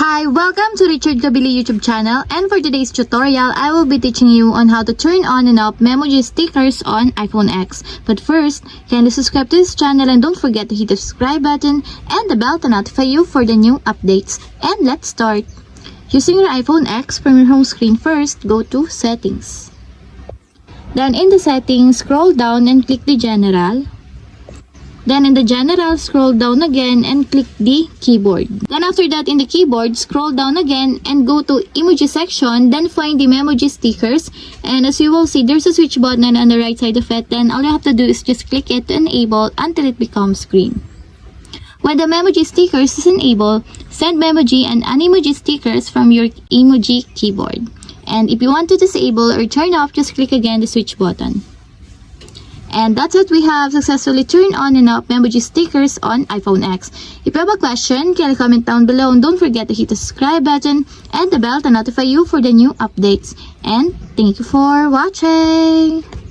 Hi, welcome to Richard Kabili YouTube channel, and for today's tutorial, I will be teaching you on how to turn on and off memoji stickers on iPhone X. But first, kindly subscribe to this channel and don't forget to hit the subscribe button and the bell to notify you for the new updates. And let's start. Using your iPhone X, from your home screen first, go to Settings. Then in the Settings, scroll down and click the General. Then in the General, scroll down again and click the Keyboard. Then after that, in the Keyboard, scroll down again and go to Emoji section. Then find the memoji stickers. And as you will see, there's a switch button on the right side of it. Then all you have to do is just click it to enable until it becomes green. When the memoji stickers is enabled, send memoji and unemoji stickers from your emoji keyboard. And if you want to disable or turn off, just click again the switch button. And that's it, we have successfully turned on and off memoji stickers on iPhone X. If you have a question, can you comment down below, and don't forget to hit the subscribe button and the bell to notify you for the new updates. And thank you for watching!